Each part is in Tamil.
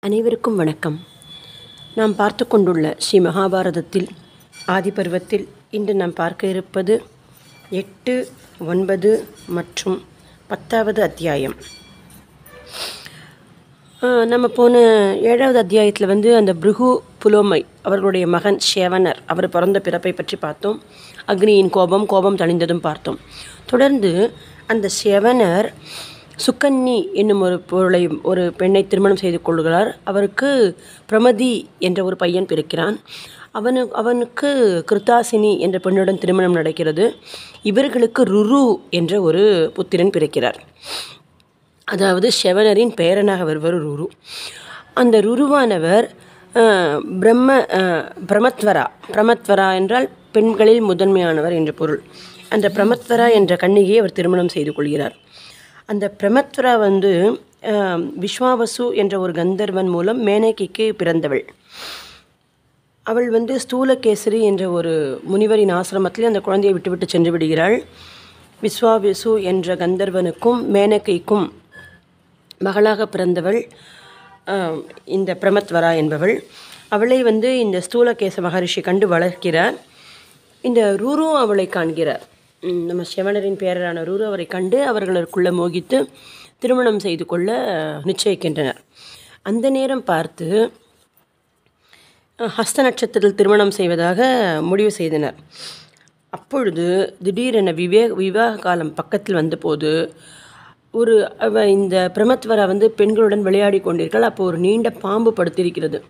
அனைவருக்கும் வணக்கம். நாம் பார்த்து கொண்டுள்ள ஸ்ரீ மகாபாரதத்தில் ஆதிபர்வத்தில் இன்று நாம் பார்க்க இருப்பது 8, 9 மற்றும் 10வது அத்தியாயம். நம்ம போன 7வது அத்தியாயத்தில் அந்த பிருகு புலோமை அவர்களுடைய மகன் ஷெவனர் அவர் பிறந்த பிறப்பை பற்றி பார்த்தோம். அக்னியின் கோபம் தணிந்ததும் பார்த்தோம். தொடர்ந்து அந்த ஷெவனர் சுக்கன்னி என்னும் ஒரு பெண்ணை திருமணம் செய்து கொள்கிறார். அவருக்கு பிரமதி என்ற ஒரு பையன் பிறக்கிறான். அவனுக்கு கிருத்தாசினி என்ற பெண்ணுடன் திருமணம் நடக்கிறது. இவர்களுக்கு ருரு என்ற ஒரு புத்திரன் பிறக்கிறார். அதாவது ஷெவனரின் பேரனாக வருவர் ருரு. அந்த ருருவானவர் பிரமத்வரா என்றால் பெண்களில் முதன்மையானவர் என்ற பொருள். அந்த பிரமத்வரா என்ற கன்னிகையை அவர் திருமணம் செய்து கொள்கிறார். அந்த பிரமத்வரா விஸ்வாவசு என்ற ஒரு கந்தர்வன் மூலம் மேனகைக்கு பிறந்தவள். அவள் ஸ்தூலகேசரி என்ற ஒரு முனிவரின் ஆசிரமத்தில் அந்த குழந்தையை விட்டுவிட்டு சென்று விடுகிறாள். விஸ்வாவசு என்ற கந்தர்வனுக்கும் மேனகைக்கும் மகளாக பிறந்தவள் இந்த பிரமத்வரா என்பவள். அவளை இந்த ஸ்தூலகேச மகரிஷி கண்டு வளர்க்கிறார். இந்த ருரு அவளை காண்கிறார். நம்ம ஷெவனரின் பேரரான ருரு அவரை கண்டு அவர்களுக்குள்ளே மோகித்து திருமணம் செய்து கொள்ள நிச்சயிக்கின்றனர். அந்த நேரம் பார்த்து ஹஸ்த நட்சத்திரத்தில் திருமணம் செய்வதாக முடிவு செய்தனர். அப்பொழுது திடீரென விவாக காலம் பக்கத்தில் வந்தபோது இந்த பிரமத்வரா பெண்களுடன் விளையாடி கொண்டிருக்கிறாள். அப்போ ஒரு நீண்ட பாம்பு படுத்திருக்கிறது.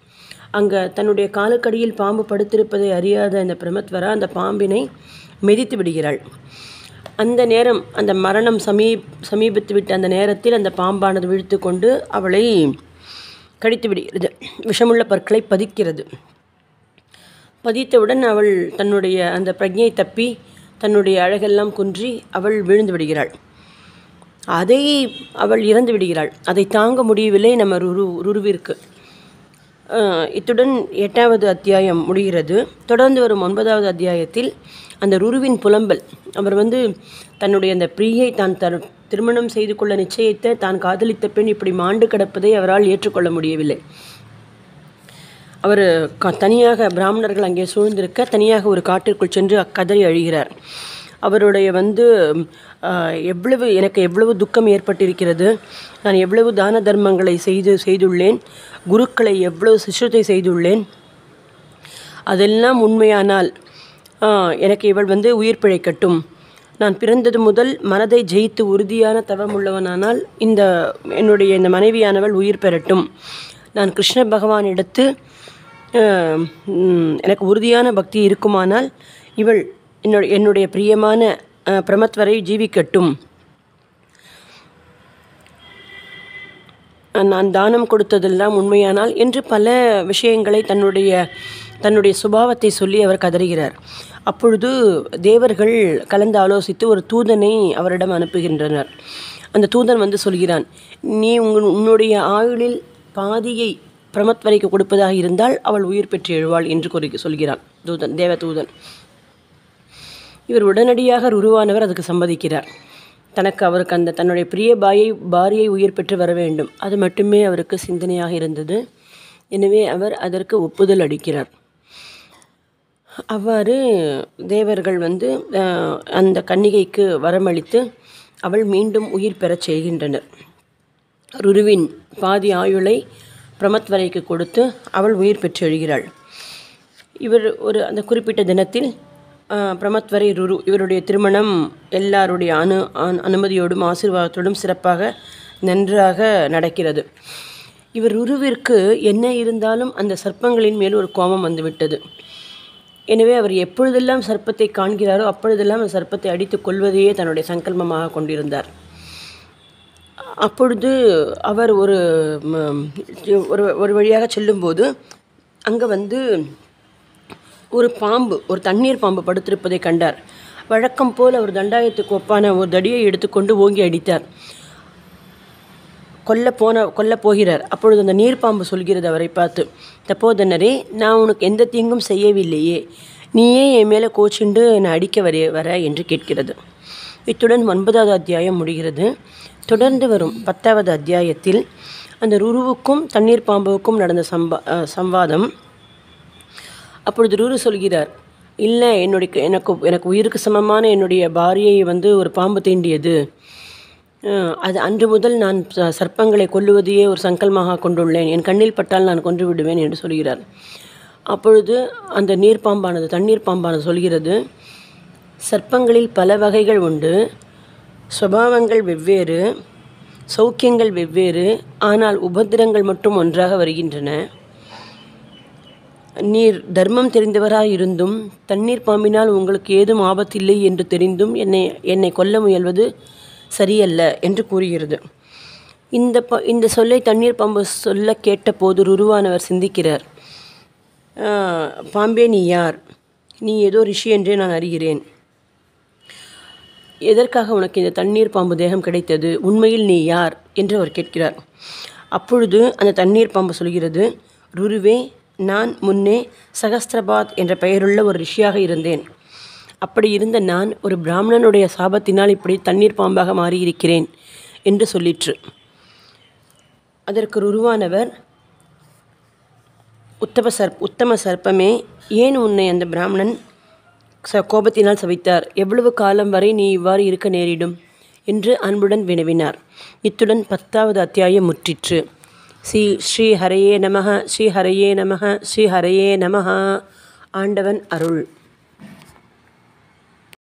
அங்கே தன்னுடைய காலுக்கடியில் பாம்பு படுத்திருப்பதை அறியாத இந்த பிரமத்வரா அந்த பாம்பினை மிதித்து விடுகிறாள். அந்த நேரம் அந்த மரணம் சமீபித்து விட்ட அந்த நேரத்தில் அந்த பாம்பானது விழுத்து கொண்டு அவளை கடித்து விடுகிறது. விஷமுள்ள பற்களை பதிக்கிறது. பதித்தவுடன் அவள் தன்னுடைய அந்த பிரஜையை தப்பி தன்னுடைய அழகெல்லாம் குன்றி அவள் விழுந்து விடுகிறாள். அவள் இறந்து விடுகிறாள். அதை தாங்க முடியவில்லை நம்ம ருருவிற்கு. இத்துடன் 8வது அத்தியாயம் முடிகிறது. தொடர்ந்து வரும் 9வது அத்தியாயத்தில் அந்த ருருவின் புலம்பல். அவர் தன்னுடைய அந்த பிரியை தான் திருமணம் செய்து கொள்ள நிச்சயித்த தான் காதலித்த பெண் இப்படி மாண்டு கிடப்பதை அவரால் ஏற்றுக்கொள்ள முடியவில்லை. அவர் தனியாக பிராமணர்கள் அங்கே சூழ்ந்திருக்க தனியாக ஒரு காட்டிற்குள் சென்று கதறி அழுகிறார். அவருடைய எனக்கு எவ்வளவு துக்கம் ஏற்பட்டிருக்கிறது, நான் எவ்வளவு தான தர்மங்களை செய்துள்ளேன், குருக்களை எவ்வளவு சிஷ்யத்தை செய்துள்ளேன், அதெல்லாம் உண்மையானால் எனக்கு இவள் உயிர் பிழைக்கட்டும். நான் பிறந்தது முதல் மனதை ஜெயித்து உறுதியான தவமுள்ளவனானால் என்னுடைய இந்த மனைவியானவள் உயிர் பெறட்டும். நான் கிருஷ்ண பகவானிடத்து எனக்கு உறுதியான பக்தி இருக்குமானால் இவள் என்னுடைய பிரியமான பிரமத்வரை ஜீவிக்கட்டும். நான் தானம் கொடுத்ததெல்லாம் உண்மையானால் என்று பல விஷயங்களை தன்னுடைய சுபாவத்தை சொல்லி அவர் கதறுகிறார். அப்பொழுது தேவர்கள் கலந்து ஆலோசித்து ஒரு தூதனை அவரிடம் அனுப்புகின்றனர். அந்த தூதன் சொல்கிறான், நீ உன்னுடைய ஆயுளில் பாதியை பிரமத்வரைக்கு கொடுப்பதாக இருந்தால் அவள் உயிர் பெற்று எழுவாள் என்று சொல்கிறான் தேவதூதன். இவர் உடனடியாக ருருவானவர் அதுக்கு சம்மதிக்கிறார். அவருக்கு தன்னுடைய பிரிய பாரியை உயிர் பெற்று வர வேண்டும், அது மட்டுமே அவருக்கு சிந்தனையாக இருந்தது. எனவே அவர் அதற்கு ஒப்புதல் அளிக்கிறார். அவ்வாறு தேவர்கள் அந்த கன்னிகைக்கு வரமளித்து அவள் மீண்டும் உயிர் பெறச் செய்கின்றனர். ருருவின் பாதி ஆயுளை பிரமத்வரைக்கு கொடுத்து அவள் உயிர் பெற்று எழுகிறாள். இவர் அந்த குறிப்பிட்ட தினத்தில் பிரமத்வரை ருரு இவருடைய திருமணம் எல்லாருடைய அனுமதியோடும் ஆசீர்வாதத்தோடும் சிறப்பாக நன்றாக நடக்கிறது. இவர் ருருவிற்கு என்ன இருந்தாலும் அந்த சர்ப்பங்களின் மேல் ஒரு கோபம் வந்துவிட்டது. எனவே அவர் எப்பொழுதெல்லாம் சர்ப்பத்தை காண்கிறாரோ அப்பொழுதெல்லாம் அந்த சர்ப்பத்தை அடித்து கொள்வதையே தன்னுடைய சங்கல்பமாக கொண்டிருந்தார். அப்பொழுது அவர் ஒரு வழியாக செல்லும்போது அங்கே ஒரு பாம்பு, ஒரு தண்ணீர் பாம்பு படுத்திருப்பதை கண்டார். வழக்கம் போல் அவர் தண்டாயத்துக்கு ஒப்பான ஒரு தடியை எடுத்துக்கொண்டு ஓங்கி அடித்தார். கொல்ல போகிறார். அப்பொழுது அந்த நீர்ப்பாம்பு சொல்கிறது அவரை பார்த்து, தப்போதனரே, நான் உனக்கு எந்த தீங்கும் செய்யவில்லையே, நீயே என் மேலே கோச்சிண்டு என்னை அடிக்க வர என்று கேட்கிறது. இத்துடன் 9வது அத்தியாயம் முடிகிறது. தொடர்ந்து வரும் 10வது அத்தியாயத்தில் அந்த ருருவுக்கும் தண்ணீர் பாம்புக்கும் நடந்த சம்வாதம். அப்பொழுது ருரு சொல்கிறார், இல்லை, எனக்கு உயிருக்கு சமமான என்னுடைய பாரியை ஒரு பாம்பு தீண்டியது. அது அன்று முதல் நான் சர்ப்பங்களை கொல்லுவதையே ஒரு சங்கல்மாக கொண்டுள்ளேன். என் கண்ணில் பட்டால் நான் கொன்று விடுவேன் என்று சொல்கிறார். அப்பொழுது அந்த தண்ணீர் பாம்பானது சொல்கிறது, சர்ப்பங்களில் பல வகைகள் உண்டு, சுபாவங்கள் வெவ்வேறு, சௌக்கியங்கள் வெவ்வேறு, ஆனால் உபத்திரங்கள் மட்டும் ஒன்றாக வருகின்றன. நீர் தர்மம் தெரிந்தவராய் இருந்தும் தண்ணீர் பாம்பினால் உங்களுக்கு ஏதும் ஆபத்தில்லை என்று தெரிந்தும் என்னை கொல்ல முயல்வது சரியல்ல என்று கூறுகிறது. இந்த சொல்லை தண்ணீர் பாம்பு சொல்ல கேட்டபோது ருருவானவர் சிந்திக்கிறார். பாம்பே, நீ யார்? நீ ஏதோ ரிஷி என்றே நான் அறிகிறேன். எதற்காக உனக்கு இந்த தண்ணீர் பாம்பு தேகம் கிடைத்தது? உண்மையில் நீ யார் என்று அவர் கேட்கிறார். அப்பொழுது அந்த தண்ணீர் பாம்பு சொல்கிறது, ருருவே, நான் முன்னே சகஸ்திரபாத் என்ற பெயருள்ள ஒரு ரிஷியாக இருந்தேன். அப்படி இருந்த நான் ஒரு பிராமணனுடைய சாபத்தினால் இப்படி தண்ணீர் பாம்பாக மாறியிருக்கிறேன் என்று சொல்லிற்று. அதற்கு ருருவானவர், உத்தம சர்ப்பமே, ஏன் உன்னை அந்த பிராமணன் கோபத்தினால் சபித்தார்? எவ்வளவு காலம் வரை நீ இவ்வாறு இருக்க நேரிடும் என்று அன்புடன் வினவினார். இத்துடன் 10வது அத்தியாயம் முற்றிற்று. ஸ்ரீ ஹரையே நமஹ, ஸ்ரீ ஹரையே நமஹ, ஸ்ரீ ஹரையே நமஹ. ஆண்டவன் அருள்.